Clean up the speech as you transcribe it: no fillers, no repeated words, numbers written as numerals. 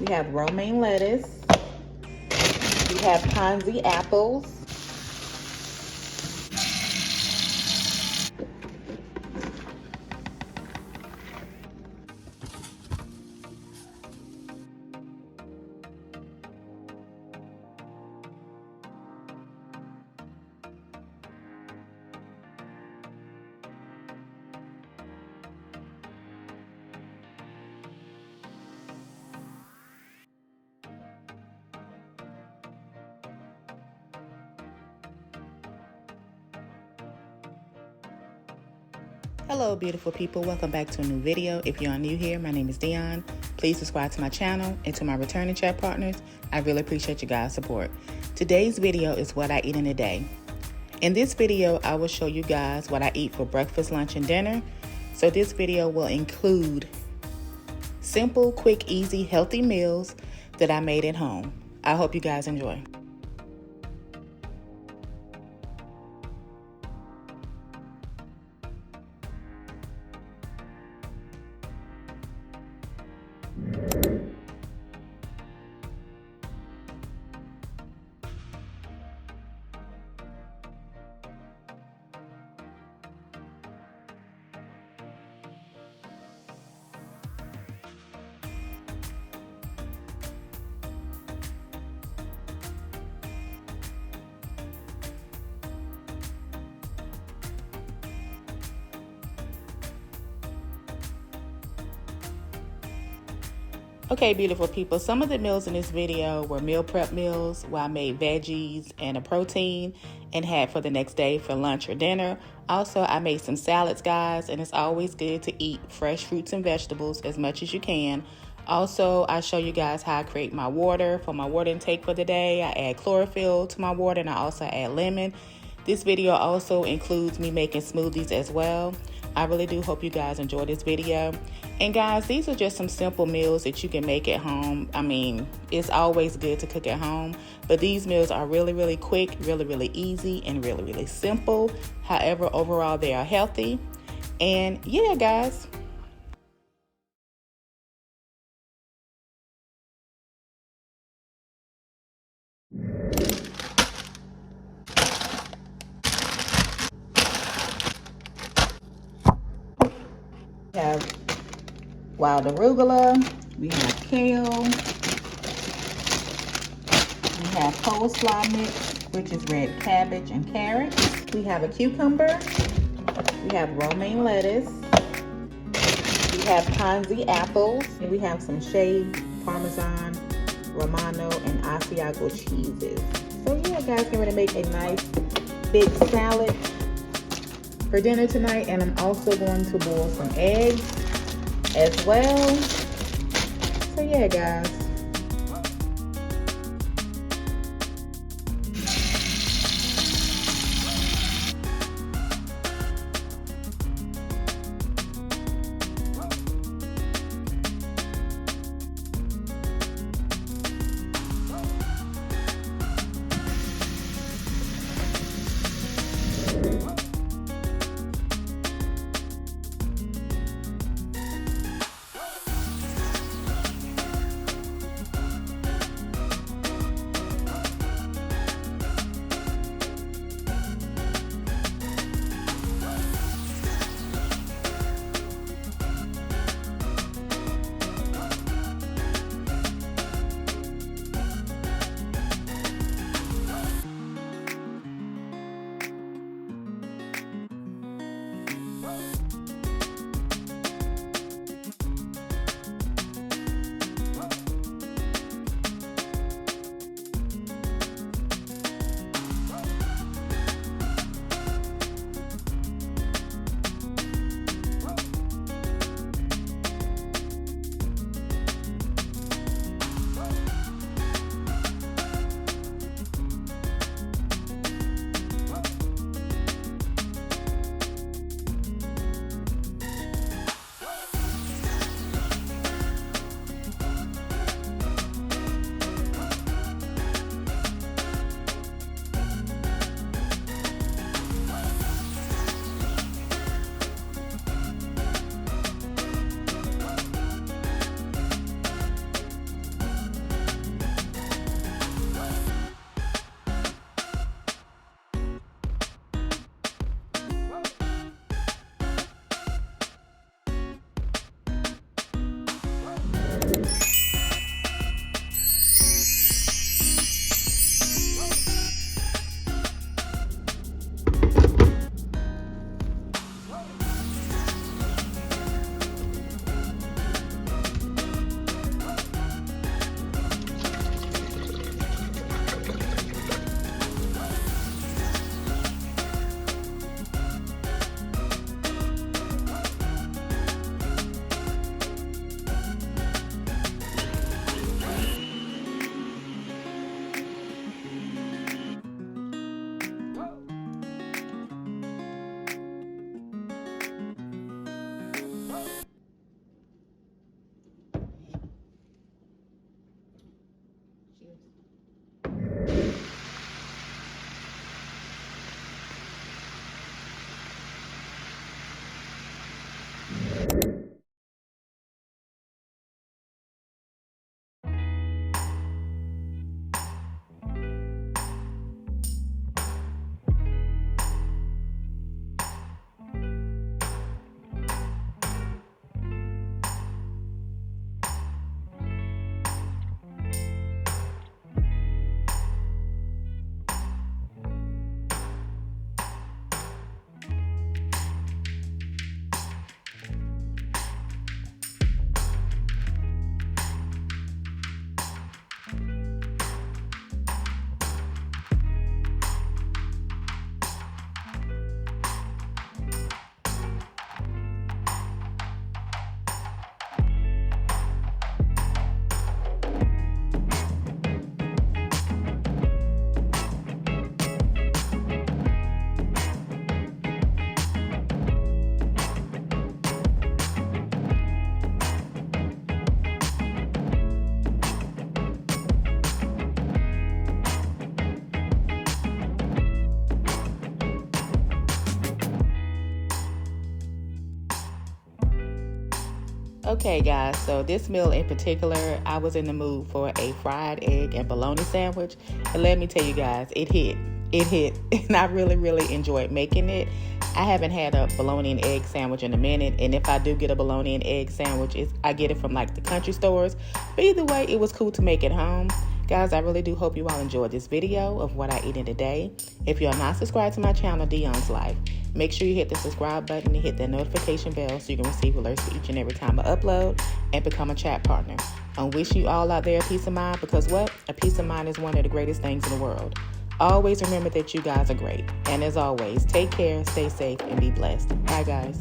We have romaine lettuce. We have Ponzi apples. Hello beautiful people, welcome back to a new video. If you are new here, my name is Dionne. Please subscribe to my channel, and to my returning chat partners, I really appreciate you guys' support. Today's video is what I eat in a day. In this video, I will show you guys what I eat for breakfast, lunch, and dinner. So this video will include simple, quick, easy, healthy meals that I made at home. I hope you guys enjoy. Okay, beautiful people, some of the meals in this video were meal prep meals where I made veggies and a protein and had for the next day for lunch or dinner. Also, I made some salads, guys, and it's always good to eat fresh fruits and vegetables as much as you can. Also, I show you guys how I create my water for my water intake for the day. I add chlorophyll to my water, and I also add lemon. This video also includes me making smoothies as well. I really do hope you guys enjoy this video. And guys, these are just some simple meals that you can make at home. I mean, it's always good to cook at home, but these meals are really quick, really easy, and really simple. However, overall, they are healthy. And yeah, guys. We have wild arugula, we have kale, we have coleslaw mix, which is red cabbage and carrots. We have a cucumber, we have romaine lettuce, we have Ponzi apples, and we have some shaved Parmesan, Romano, and Asiago cheeses. So yeah, guys, I'm going to make a nice big salad for dinner tonight, and I'm also going to boil some eggs as well. So yeah, guys. Okay, guys, so this meal in particular, I was in the mood for a fried egg and bologna sandwich. And let me tell you guys, it hit. It hit. And I really, really enjoyed making it. I haven't had a bologna and egg sandwich in a minute. And if I do get a bologna and egg sandwich, I get it from like the country stores. But either way, it was cool to make at home. Guys, I really do hope you all enjoyed this video of what I ate in today. If you're not subscribed to my channel, Dionne's Life, make sure you hit the subscribe button and hit that notification bell so you can receive alerts for each and every time I upload and become a chat partner. I wish you all out there a peace of mind, because what? A peace of mind is one of the greatest things in the world. Always remember that you guys are great. And as always, take care, stay safe, and be blessed. Bye, guys.